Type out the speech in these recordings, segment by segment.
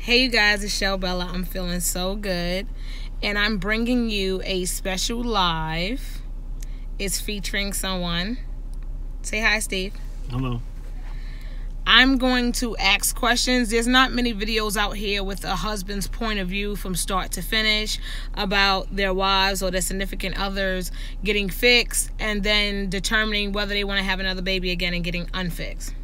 Hey you guys, it's Shell Bella. I'm feeling so good, and I'm bringing you a special live. It's featuring someone. Say hi, Steve. Hello. I'm going to ask questions. There's not many videos out here with a husband's point of view from start to finish about their wives or their significant others getting fixed and then determining whether they want to have another baby again and getting unfixed.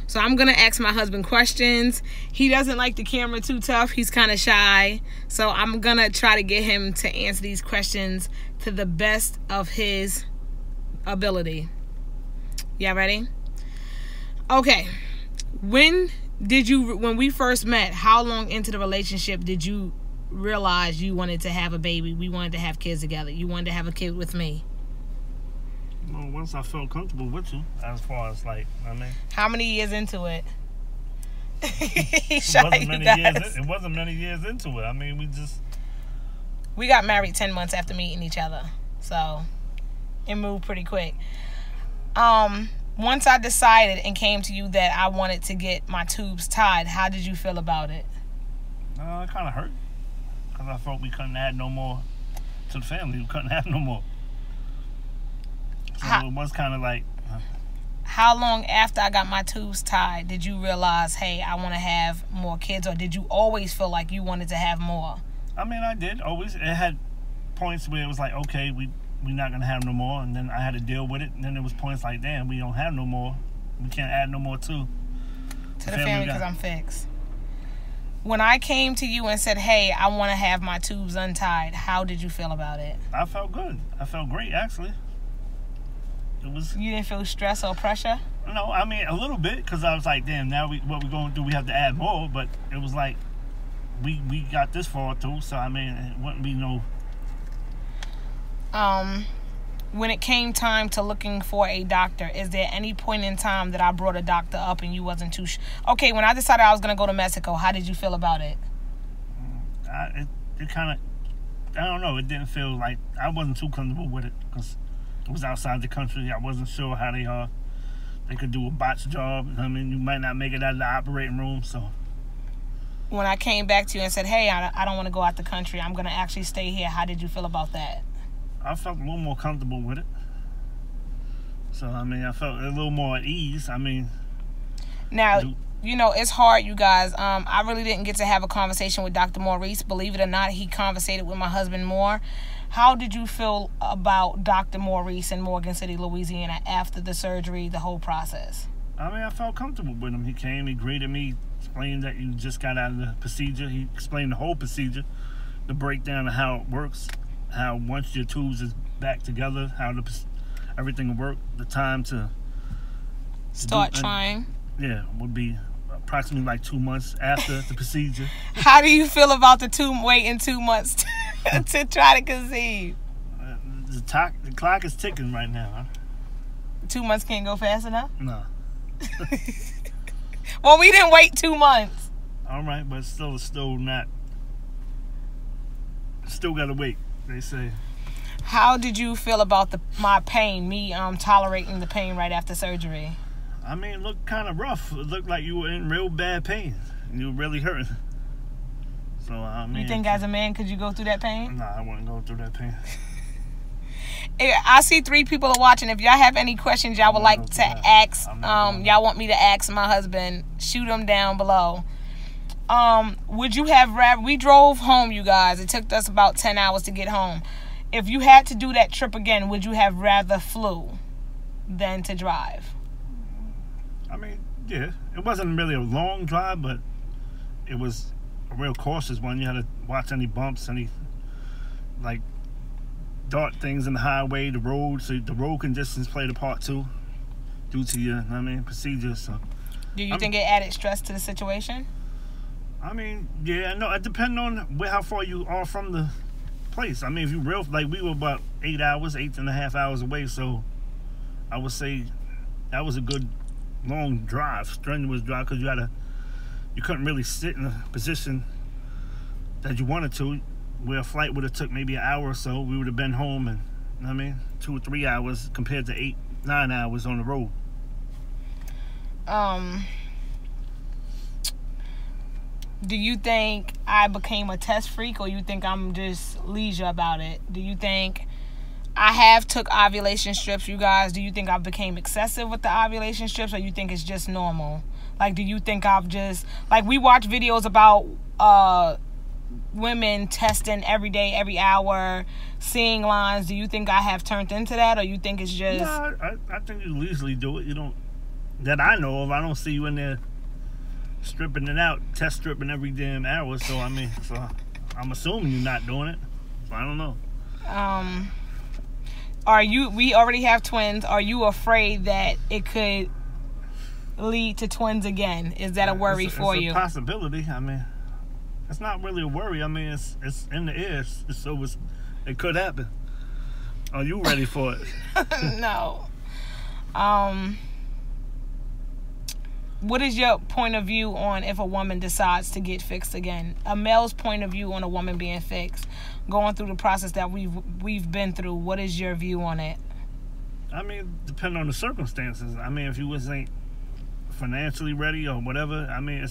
So I'm going to ask my husband questions. He doesn't like the camera too tough. He's kind of shy. So I'm going to try to get him to answer these questions to the best of his ability. Y'all ready? Okay. When we first met, how long into the relationship did you realize you wanted to have a baby? We wanted to have kids together. You wanted to have a kid with me. Well, once I felt comfortable with you, as far as how many years into it? It wasn't many years into it. I mean, we got married 10 months after meeting each other, so it moved pretty quick. Once I decided and came to you that I wanted to get my tubes tied, how did you feel about it? It kind of hurt because I felt we couldn't add no more to the family. We couldn't have no more. So it was kind of like... How long after I got my tubes tied did you realize, hey, I want to have more kids? Or did you always feel like you wanted to have more? I mean, I did always. It had points where it was like, okay, we're not going to have no more. And then I had to deal with it. And then there was points like, damn, we don't have no more. We can't add no more to the family because I'm fixed. When I came to you and said, hey, I want to have my tubes untied, how did you feel about it? I felt good. I felt great, actually. You didn't feel stress or pressure? No, I mean, a little bit, because I was like, damn, now what we're going to do, we have to add more. But it was like, we got this far through, so I mean, it wouldn't be no... When it came time to looking for a doctor, is there any point in time that I brought a doctor up and you wasn't too okay, when I decided I was going to go to Mexico, how did you feel about it? It kind of, I don't know, it didn't feel like, I wasn't too comfortable with it, because it was outside the country. I wasn't sure how they could do a botch job. I mean, you might not make it out of the operating room, so... When I came back to you and said, hey, I don't want to go out the country, I'm going to actually stay here, how did you feel about that? I felt a little more comfortable with it. So, I mean, I felt a little more at ease. I mean... Now, you know, it's hard, you guys. I really didn't get to have a conversation with Dr. Maurice. Believe it or not, he conversated with my husband more. How did you feel about Dr. Maurice in Morgan City, Louisiana, after the surgery, the whole process? I mean, I felt comfortable with him. He came, he greeted me, explained that you just got out of the procedure. He explained the whole procedure, the breakdown of how it works, how once your tubes is back together, how everything will work, the time to start trying. Yeah, would be approximately like 2 months after the procedure. How do you feel about waiting 2 months to try to conceive? The clock is ticking right now. Huh? 2 months can't go fast enough? No. Well, we didn't wait 2 months. All right, but still not. Still got to wait, they say. How did you feel about my pain, me tolerating the pain right after surgery? I mean, it looked kind of rough. It looked like you were in real bad pain. You were really hurting. So, I mean... You think as a man, could you go through that pain? Nah, I wouldn't go through that pain. I see 3 people are watching. If y'all have any questions y'all would like to ask, y'all want me to ask my husband, shoot them down below. Would you have we drove home, you guys. It took us about 10 hours to get home. If you had to do that trip again, would you have rather flew than to drive? I mean, yeah. It wasn't really a long drive, but it was a real cautious one. You had to watch any bumps, any, like, dark things in the highway, the road. So the road conditions played a part, too, due to your, procedures. So. Do you think it added stress to the situation? I mean, yeah, no, it depends on how far you are from the place. I mean, if you we were about 8 hours, 8.5 hours away, so I would say that was a good long drive, strenuous drive, because you couldn't really sit in a position that you wanted to, where a flight would have took maybe an hour or so. We would have been home in, 2 or 3 hours compared to 8, 9 hours on the road. Do you think I became a test freak, or you think I'm just leisure about it? Do you think I have took ovulation strips, you guys? Do you think I became excessive with the ovulation strips, or you think it's just normal? Like, do you think I've just, like, we watch videos about women testing every day, every hour, seeing lines. Do you think I have turned into that, or you think it's just... No, I think you easily do it. You don't, that I know of, I don't see you in there stripping it out, test stripping every damn hour. So, I mean, so I'm assuming you're not doing it. So, I don't know. We already have twins. Are you afraid that it could lead to twins again? Is that a worry for you? It's a possibility. I mean, it's not really a worry. I mean, it's in the air, so it could happen. Are you ready for it? No. What is your point of view on if a woman decides to get fixed again? A male's point of view on a woman being fixed, going through the process that we've been through. What is your view on it? I mean, depending on the circumstances. I mean, if you ain't financially ready or whatever, I mean,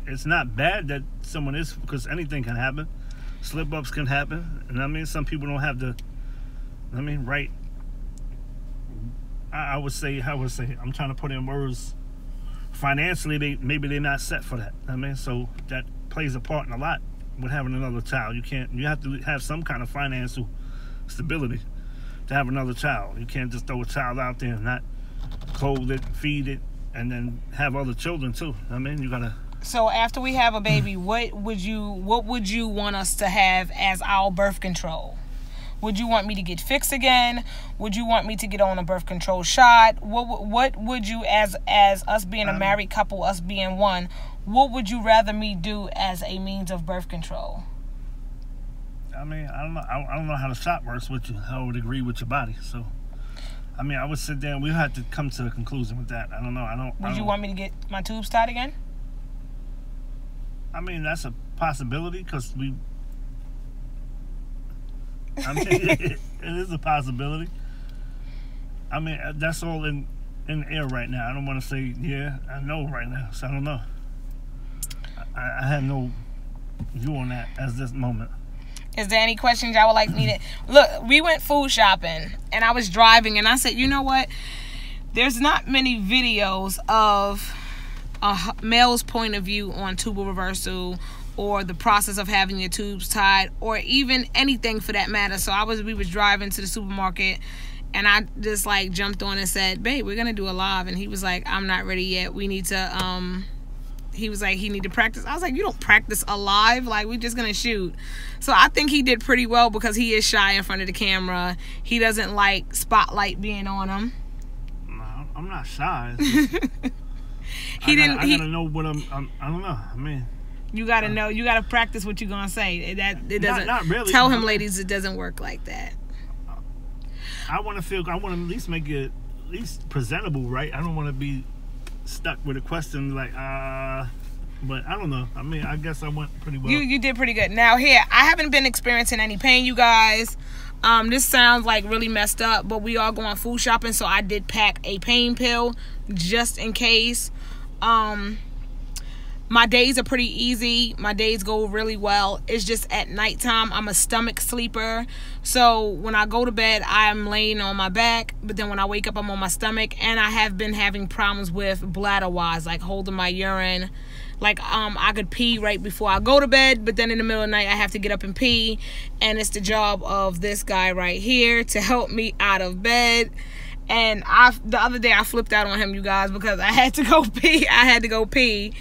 it's not bad that someone is, because anything can happen. Slip-ups can happen. And I mean, some people don't have the, I mean, right. I would say, I'm trying to put in words, financially, maybe they're not set for that. I mean, so that plays a part in a lot with having another child. You have to have some kind of financial stability to have another child. You can't just throw a child out there and not clothe it, feed it, and then have other children too. I mean, you gotta. So after we have a baby, what would you want us to have as our birth control? Would you want me to get fixed again? Would you want me to get on a birth control shot? What would you, as us being a married couple, us being one, what would you rather me do as a means of birth control? I mean, I don't know how the shot works with you. How it would agree with your body. So, I mean, I would sit there and we had to come to a conclusion with that. I don't know. Would you want me to get my tubes tied again? I mean, that's a possibility because I mean, it is a possibility. I mean, that's all in the air right now. I don't want to say, yeah, I know right now. So I don't know. I have no view on that as this moment. Is there any questions y'all would like me to... Look, we went food shopping, and I was driving, and I said, you know what? There's not many videos of a male's point of view on tubal reversal or the process of having your tubes tied, or even anything for that matter. So we was driving to the supermarket, and I just like jumped on and said, babe, we're gonna do a live. And he was like, I'm not ready yet. We need to he was like, he need to practice. I was like, you don't practice a live, like we're just gonna shoot. So I think he did pretty well because he is shy in front of the camera. He doesn't like spotlight being on him. No, I'm not shy. I gotta know what I don't know. I mean, you gotta know. You gotta practice what you're gonna say. It doesn't. Not really. Tell him, ladies, it doesn't work like that. I want to at least make it at least presentable, right? I don't want to be stuck with a question like, but I don't know. I mean, I guess I went pretty well. You did pretty good. Now here, I haven't been experiencing any pain, you guys. This sounds like really messed up, but we are going food shopping, so I did pack a pain pill just in case. My days are pretty easy. My days go really well. It's just at nighttime, I'm a stomach sleeper. So when I go to bed, I'm laying on my back. But then when I wake up, I'm on my stomach. And I have been having problems with bladder-wise, like holding my urine. Like, I could pee right before I go to bed. But then in the middle of the night, I have to get up and pee. And it's the job of this guy right here to help me out of bed. And the other day, I flipped out on him, you guys, because I had to go pee. I had to go pee.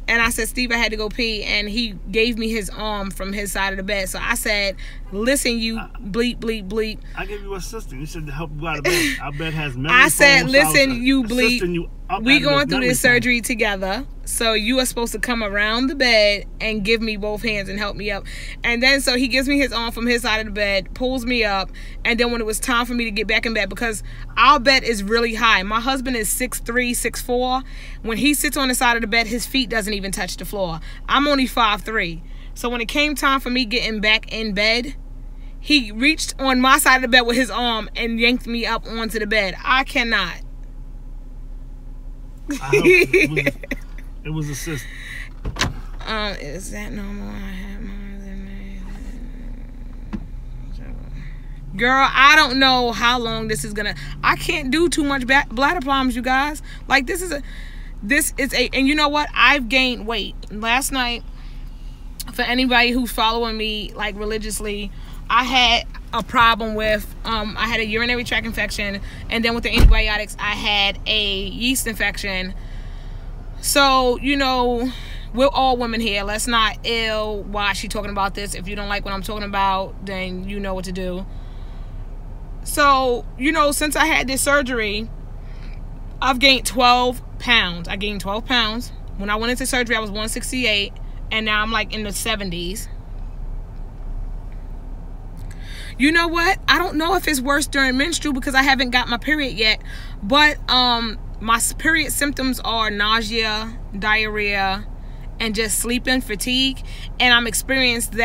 And I said, Steve, I had to go pee. And he gave me his arm from his side of the bed. So I said, listen, you bleep, bleep, bleep. I gave you an assistant. You said to help you out of bed. Our bed has memory I said, foam, listen, you bleep. We going through this foam. surgery together. So you are supposed to come around the bed and give me both hands and help me up. And then so he gives me his arm from his side of the bed, pulls me up. And then when it was time for me to get back in bed, because our bed is really high. My husband is 6'3", 6'4". When he sits on the side of the bed, his feet doesn't even touch the floor. I'm only 5'3". So when it came time for me getting back in bed, he reached on my side of the bed with his arm and yanked me up onto the bed. I cannot. I hope it was assist. is that normal? I have more than girl, I don't know how long this is gonna. I can't do too much bladder problems, you guys. Like this is a, and you know what? I've gained weight. Last night, for anybody who's following me like religiously, I had a problem with I had a urinary tract infection, and then with the antibiotics I had a yeast infection. So, you know, we're all women here. Let's not why she talking about this. If you don't like what I'm talking about, then you know what to do. So, you know, since I had this surgery, I've gained 12 pounds. I gained 12 pounds. When I went into surgery, I was 168, and now I'm like in the 70s. You know what? I don't know if it's worse during menstrual because I haven't got my period yet. But my period symptoms are nausea, diarrhea, and just sleeping, fatigue. And I'm experiencing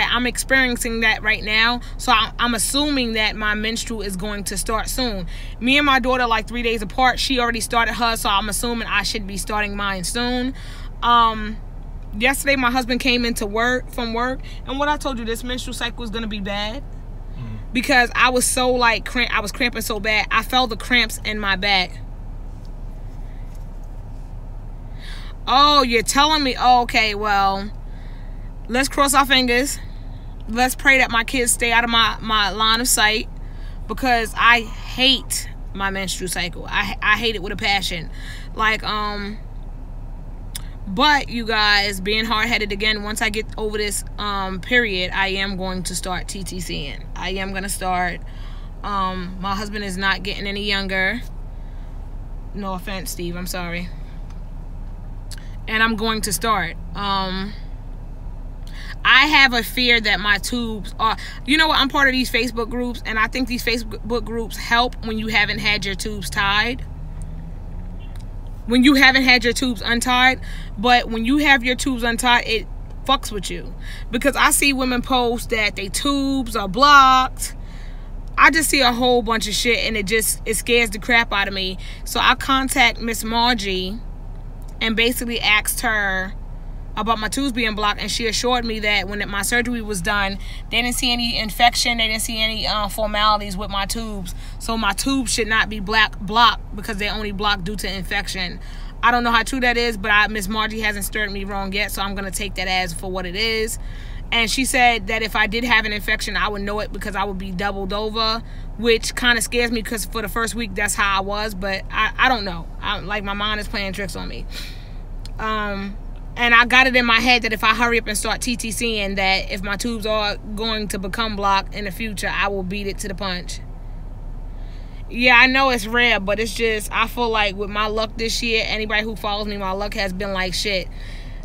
that right now. So I'm assuming that my menstrual is going to start soon. Me and my daughter like 3 days apart. She already started hers, so I'm assuming I should be starting mine soon. Yesterday my husband came into work from work, and what I told you, this menstrual cycle is going to be bad. Because I was so like I was cramping so bad. I felt the cramps in my back. Oh, you're telling me? Oh, okay, well, let's cross our fingers. Let's pray that my kids stay out of my line of sight, because I hate my menstrual cycle. I hate it with a passion. Like, but you guys, being hard-headed again, once I get over this period, I am going to start TTCing. I am going to start. My husband is not getting any younger. No offense, Steve. I'm sorry. And I'm going to start. I have a fear that my tubes are... You know what? I'm part of these Facebook groups, and I think these Facebook groups help when you haven't had your tubes tied. When you haven't had your tubes untied. But when you have your tubes untied, it fucks with you. Because I see women post that their tubes are blocked. I just see a whole bunch of shit, and it scares the crap out of me. So I contact Miss Margie and basically asked her about my tubes being blocked, and she assured me that when my surgery was done, they didn't see any infection, they didn't see any formalities with my tubes. So my tubes should not be blocked because they're only blocked due to infection. I don't know how true that is, but Miss Margie hasn't stirred me wrong yet, so I'm going to take that as for what it is. And she said that if I did have an infection, I would know it because I would be doubled over, which kind of scares me because for the first week, that's how I was. But I don't know. Like, my mind is playing tricks on me. And I got it in my head that if I hurry up and start TTCing, that if my tubes are going to become blocked in the future, I will beat it to the punch. Yeah, I know it's rare, but it's just, I feel like with my luck this year, anybody who follows me, my luck has been like shit.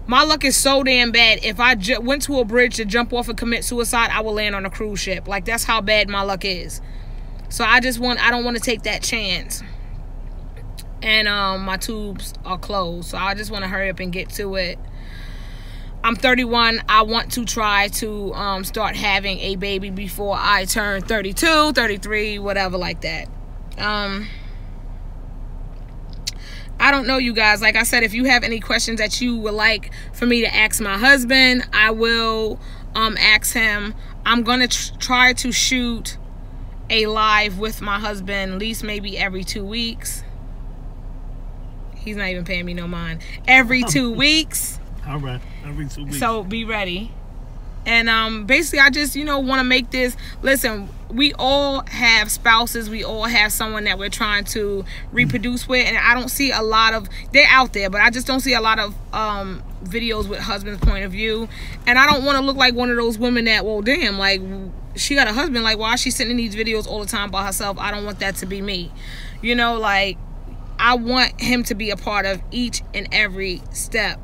My luck is so damn bad. If I went to a bridge to jump off and commit suicide, I will land on a cruise ship. Like, that's how bad my luck is. So I don't want to take that chance. And my tubes are closed. So I just want to hurry up and get to it. I'm 31. I want to try to start having a baby before I turn 32, 33, whatever like that. I don't know, you guys. Like I said, if you have any questions that you would like for me to ask my husband, I will ask him. I'm going to try to shoot a live with my husband at least maybe every 2 weeks. He's not even paying me no mind. Every 2 weeks. All right. Every 2 weeks. So be ready. And basically, I just, want to make this. Listen, we all have spouses. We all have someone that we're trying to reproduce with. And I don't see a lot of, they're out there, but I just don't see a lot of videos with husband's point of view. And I don't want to look like one of those women that, well, damn, like, she got a husband. Like, why is she sitting in these videos all the time by herself? I don't want that to be me. Like, I want him to be a part of each and every step.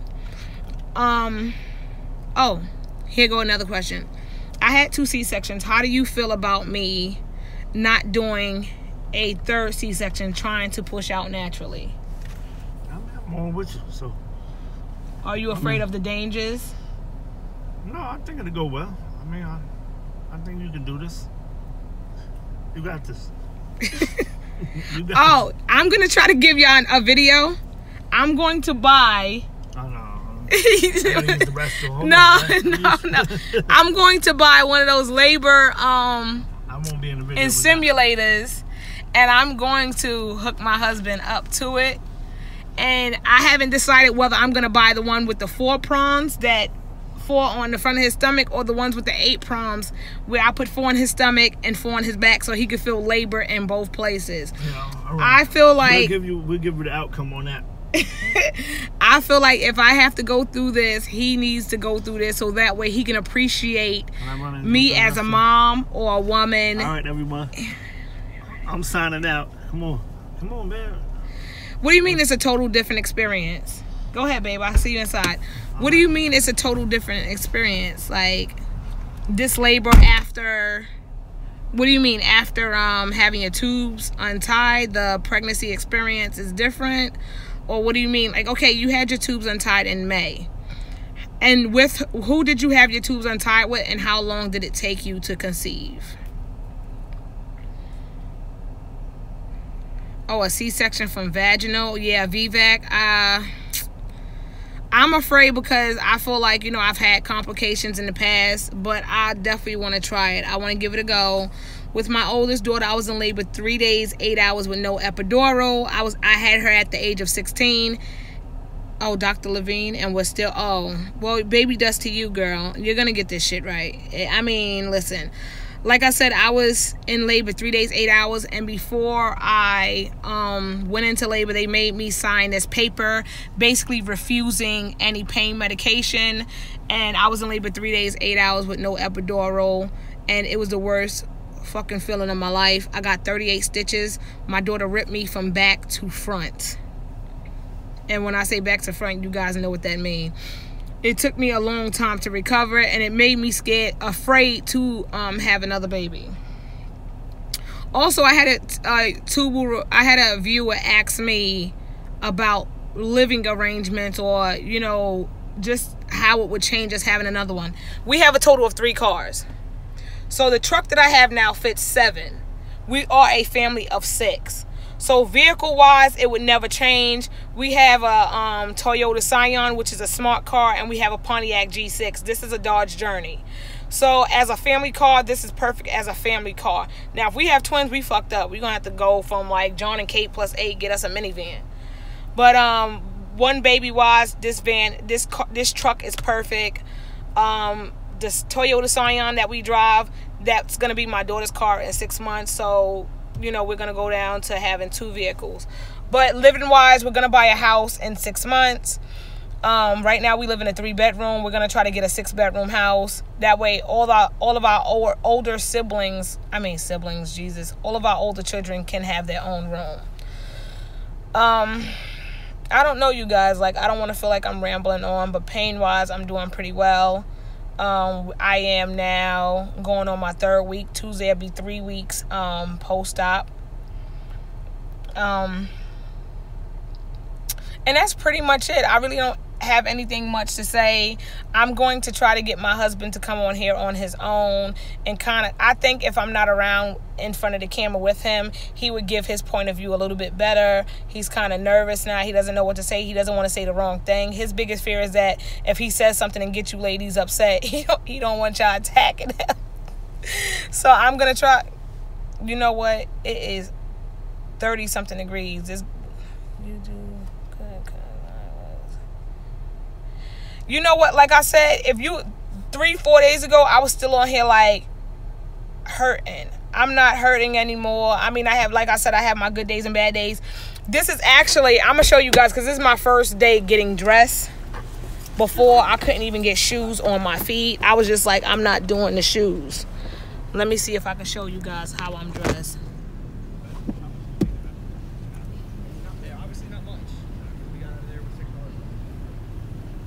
Oh, here go another question. I had 2 C-sections. How do you feel about me not doing a 3rd C-section, trying to push out naturally? I'm on with you, so. Are you afraid of the dangers? No, I think it'll go well. I think you can do this. You got this. Oh, I'm going to try to give y'all a video. I'm going to buy... Oh, no. use the restroom. No. I'm going to buy one of those labor I won't be in the video in simulators, and I'm going to hook my husband up to it. And I haven't decided whether I'm going to buy the one with the 4 prongs that 4 on the front of his stomach, or the ones with the 8 prongs where I put 4 on his stomach and 4 on his back, so he could feel labor in both places. Yeah, all right. I feel like we'll give you the outcome on that. I feel like if I have to go through this, he needs to go through this, so that way he can appreciate me as a mom or a woman. All right, everyone. I'm signing out. Come on, man. What do you mean it's a total different experience? Go ahead, babe. I see you inside. What do you mean it's a total different experience? Like, this labor after... What do you mean? After having your tubes untied, the pregnancy experience is different? Or what do you mean? Like, okay, you had your tubes untied in May. And with who did you have your tubes untied with, and how long did it take you to conceive? Oh, a C-section from vaginal. Yeah, VVAC. I'm afraid because I feel like, you know, I've had complications in the past, but I definitely want to try it. I want to give it a go. With my oldest daughter, I was in labor 3 days, 8 hours with no epidural. I had her at the age of 16. Oh, Dr. Levine, and we're still, oh, well, baby dust to you, girl. You're going to get this shit right. I mean, listen. Like I said, I was in labor 3 days, 8 hours, and before I went into labor, they made me sign this paper basically refusing any pain medication, and I was in labor 3 days, 8 hours with no epidural, and it was the worst fucking feeling of my life. I got 38 stitches. My daughter ripped me from back to front, and when I say back to front, you guys know what that means. It took me a long time to recover, and it made me afraid to have another baby. Also, I had a viewer ask me about living arrangements, or, you know, just how it would change us having another one. We have a total of 3 cars. So the truck that I have now fits 7. We are a family of 6. So vehicle-wise, it would never change. We have a Toyota Scion, which is a smart car, and we have a Pontiac G6. This is a Dodge Journey. So as a family car, this is perfect as a family car. Now, if we have twins, we fucked up. We're going to have to go from like John and Kate plus 8, get us a minivan. But one baby-wise, this truck is perfect. This Toyota Scion that we drive, that's going to be my daughter's car in 6 months. So, you know, we're going to go down to having 2 vehicles. But living-wise, we're going to buy a house in 6 months. Right now, we live in a 3-bedroom. We're going to try to get a 6-bedroom house. That way, all of our older siblings, all of our older children can have their own room. I don't know, you guys. Like, I don't want to feel like I'm rambling on, but pain-wise, I'm doing pretty well. I am now going on my 3rd week. Tuesday, it'll be 3 weeks post-op. And that's pretty much it. I really don't have anything much to say. I'm going to try to get my husband to come on here on his own, and I think if I'm not around in front of the camera with him, he would give his point of view a little bit better. He's kind of nervous now. He doesn't know what to say. He doesn't want to say the wrong thing. His biggest fear is that if he says something and gets you ladies upset, he don't want y'all attacking him. So I'm going to try. You know what? It is 30-something degrees. You know what? Like I said, 3-4 days ago, I was still on here like hurting. I'm not hurting anymore. I mean, I have my good days and bad days. This is actually, I'm going to show you guys, because this is my first day getting dressed. Before, I couldn't even get shoes on my feet. I was just like, I'm not doing the shoes. Let me see if I can show you guys how I'm dressed.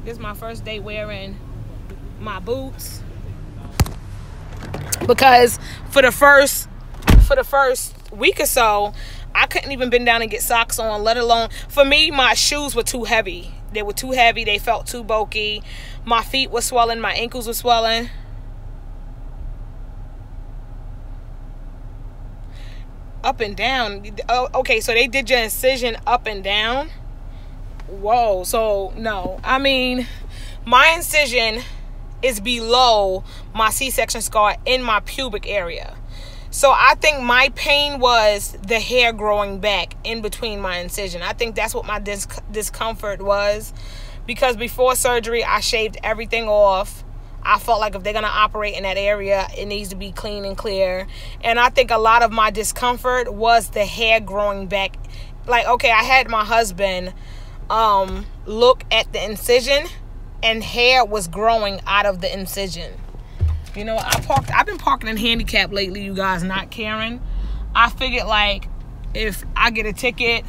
This is my first day wearing my boots, because for the first week or so, I couldn't even bend down and get socks on, let alone, for me, my shoes were too heavy. They were too heavy. They felt too bulky. My feet were swelling. My ankles were swelling. Up and down. Oh, okay, so they did your incision up and down. Whoa. So, no. I mean, my incision is below my C-section scar in my pubic area. So I think my pain was the hair growing back in between my incision. I think that's what my discomfort was, because before surgery I shaved everything off. I felt like if they're going to operate in that area, it needs to be clean and clear. And I think a lot of my discomfort was the hair growing back. Like, okay, I had my husband look at the incision, and hair was growing out of the incision. You know, I've been parking in handicap lately, you guys, not caring. I figured, like, if I get a ticket,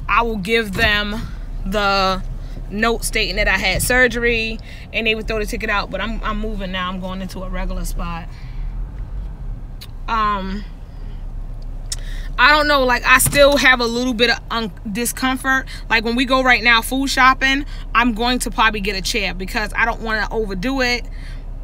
I will give them the note stating that I had surgery, and they would throw the ticket out. But I'm moving now. I'm going into a regular spot. I don't know, like, I still have a little bit of discomfort. Like, when we go right now food shopping, I'm going to probably get a chair because I don't want to overdo it.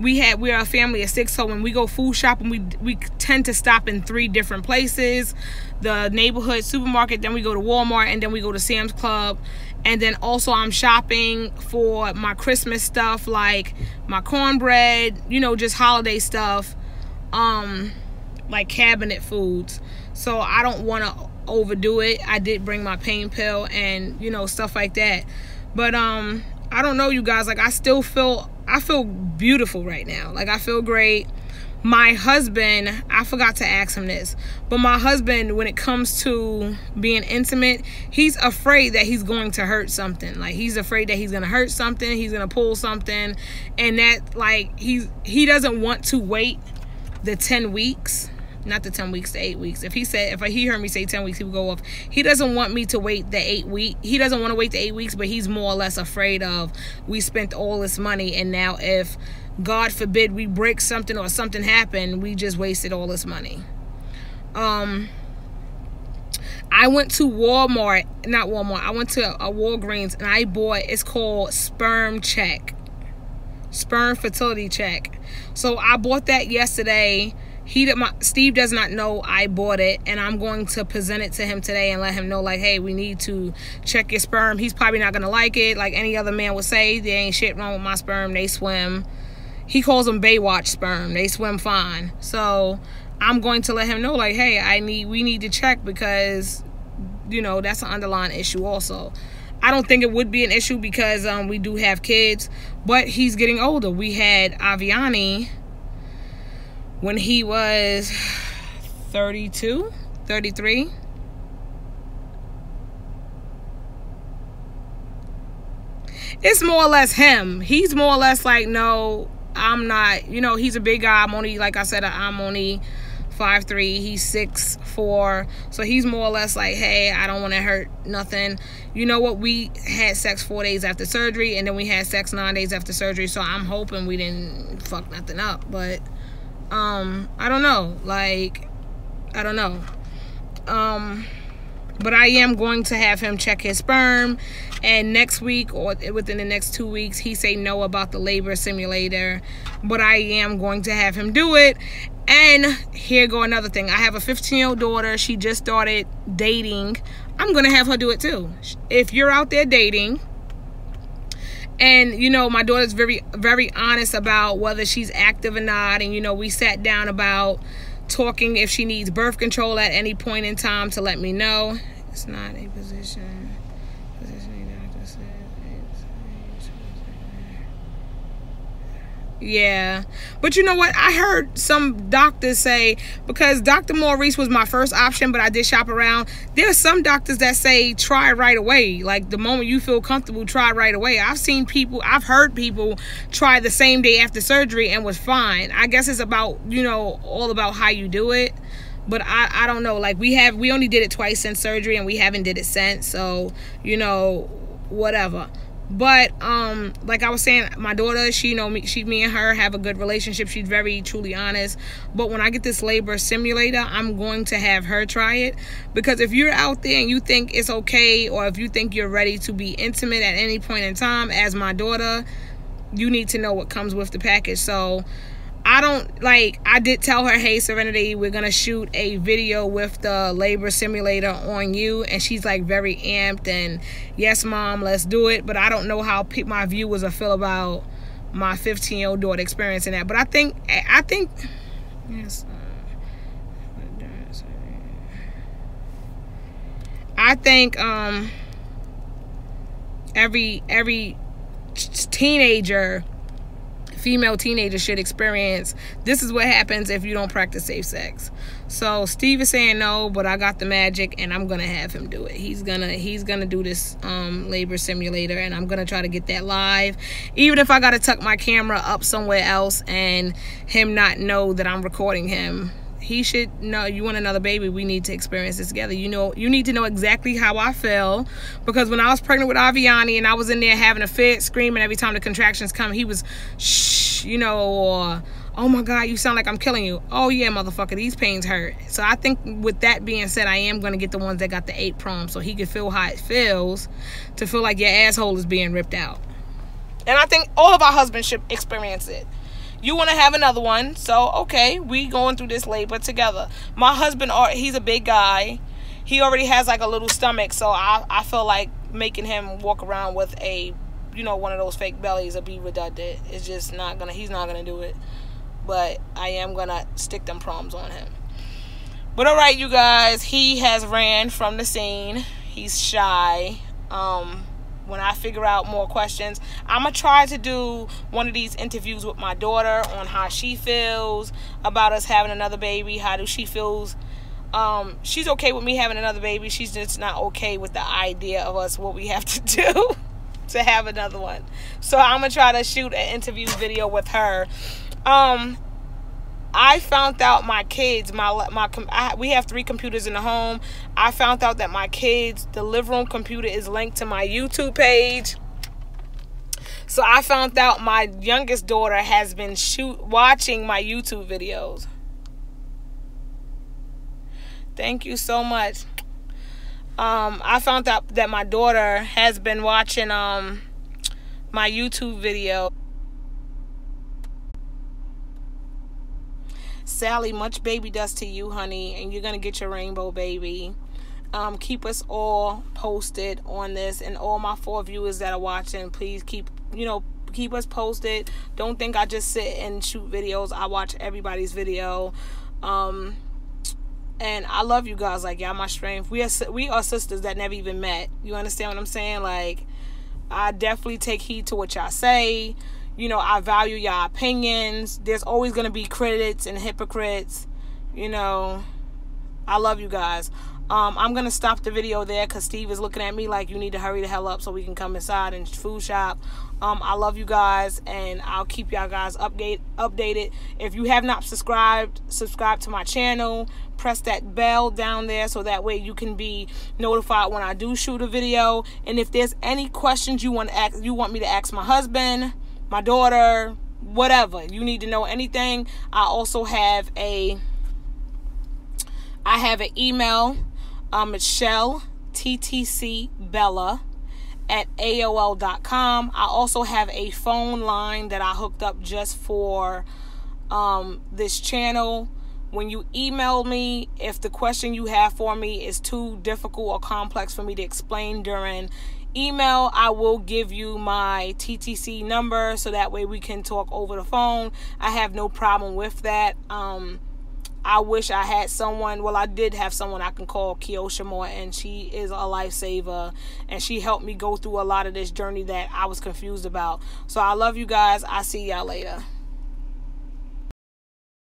We're a family of 6, so when we go food shopping, we tend to stop in 3 different places: the neighborhood supermarket, then we go to Walmart, and then we go to Sam's Club. And then also I'm shopping for my Christmas stuff, like my cornbread, you know, just holiday stuff, like cabinet foods. So I don't want to overdo it. I did bring my pain pill and, you know, stuff like that. But I don't know, you guys, like, I feel beautiful right now. Like, I feel great. My husband, I forgot to ask him this, but my husband, when it comes to being intimate, he's afraid that he's going to hurt something. Like, he's afraid that he's going to hurt something, he's going to pull something, and that, like, he doesn't want to wait the 10 weeks. Not the 10 weeks, the 8 weeks. If he heard me say 10 weeks, he would go off. He doesn't want me to wait the 8 weeks. He doesn't want to wait the 8 weeks, but he's more or less afraid of, we spent all this money, and now if, God forbid, we break something or something happened, we just wasted all this money. I went to I went to a Walgreens, and I bought, it's called Sperm Fertility Check. So I bought that yesterday. Steve does not know I bought it, and I'm going to present it to him today and let him know, like, hey, we need to check your sperm. He's probably not going to like it. Like any other man would say, there ain't shit wrong with my sperm. They swim. He calls them Baywatch sperm. They swim fine. So I'm going to let him know, like, hey, we need to check, because, you know, that's an underlying issue also. I don't think it would be an issue because we do have kids, but he's getting older. We had Aviani when he was 32, 33. It's more or less him. He's more or less like, no, I'm not, you know, he's a big guy. I'm only, like I said, I'm only 5'3", he's 6'4", so he's more or less like, hey, I don't want to hurt nothing. You know what, we had sex 4 days after surgery, and then we had sex 9 days after surgery, so I'm hoping we didn't fuck nothing up. But I don't know, like, I don't know. But I am going to have him check his sperm, and next week or within the next 2 weeks, he say no about the labor simulator, but I am going to have him do it. And here go another thing. I have a 15-year-old daughter. She just started dating. I'm going to have her do it too. If you're out there dating, and, you know, my daughter's very, very honest about whether she's active or not. And, you know, we sat down about talking if she needs birth control at any point in time to let me know. It's not a position. Yeah, but you know what, I heard some doctors say, because Dr. Maurice was my first option, but I did shop around. There's some doctors that say try right away, like the moment you feel comfortable, try right away. I've heard people try the same day after surgery and was fine. I guess it's about, you know, all about how you do it. But I don't know, like we only did it twice since surgery, and we haven't did it since, so, you know, whatever. But like I was saying, my daughter, me and her have a good relationship. She's very truly honest. But when I get this labor simulator, I'm going to have her try it, because if you're out there and you think it's okay, or if you think you're ready to be intimate at any point in time, as my daughter, you need to know what comes with the package. So I did tell her, hey, Serenity, we're going to shoot a video with the labor simulator on you. And she's like very amped and, yes, Mom, let's do it. But I don't know how my viewers will feel about my 15-year-old daughter experiencing that. But I think, yes. I think every teenager, female teenager, should experience, this is what happens if you don't practice safe sex. So Steve is saying no, but I got the magic and I'm gonna have him do it. He's gonna do this labor simulator, and I'm gonna try to get that live, even if I gotta tuck my camera up somewhere else and him not know that I'm recording him. He should know, you want another baby, we need to experience this together. You know, you need to know exactly how I feel, because when I was pregnant with Aviani and I was in there having a fit, screaming every time the contractions come, he was, shh, you know, or, oh my God, you sound like I'm killing you. Oh yeah, motherfucker, these pains hurt. So I think with that being said, I am going to get the ones that got the 8 prom, so he can feel how it feels to feel like your asshole is being ripped out. And I think all of our husbands should experience it. You want to have another one, so okay, we going through this labor together. My husband, he's a big guy. He already has like a little stomach, so I feel like making him walk around with a, you know, one of those fake bellies would be redundant. It's just not gonna, he's not gonna do it. But I am gonna stick them proms on him. But all right, you guys, he has ran from the scene. He's shy. When I figure out more questions, I'm going to try to do one of these interviews with my daughter on how she feels about us having another baby. How do she feels? She's okay with me having another baby. She's just not okay with the idea of us, what we have to do to have another one. So I'm going to try to shoot an interview video with her. I found out my kids, we have 3 computers in the home. I found out that my kids, the living room computer is linked to my YouTube page. So I found out my youngest daughter has been watching my YouTube videos. Thank you so much. I found out that my daughter has been watching my YouTube video. Sally, much baby dust to you, honey, and you're gonna get your rainbow baby. Keep us all posted on this, and all my 4 viewers that are watching, please keep us posted. Don't think I just sit and shoot videos. I watch everybody's video. And I love you guys. Like, y'all my strength. We are sisters that never even met. You understand what I'm saying? Like, I definitely take heed to what y'all say. You know, I value y'all opinions. There's always going to be critics and hypocrites. You know, I love you guys. I'm going to stop the video there because Steve is looking at me like you need to hurry the hell up so we can come inside and food shop. I love you guys, and I'll keep y'all guys updated. If you have not subscribe to my channel. Press that bell down there so that way you can be notified when I do shoot a video. And if there's any questions you want me to ask my husband, my daughter, whatever, you need to know anything, I also have an email. It's shellttcbella@aol.com. I also have a phone line that I hooked up just for this channel. When you email me, if the question you have for me is too difficult or complex for me to explain during email, I will give you my TTC number so that way we can talk over the phone. I have no problem with that. I wish I had someone, well, I did have someone I can call, Keosha Moore, and she is a lifesaver, and she helped me go through a lot of this journey that I was confused about. So I love you guys. I'll see y'all later.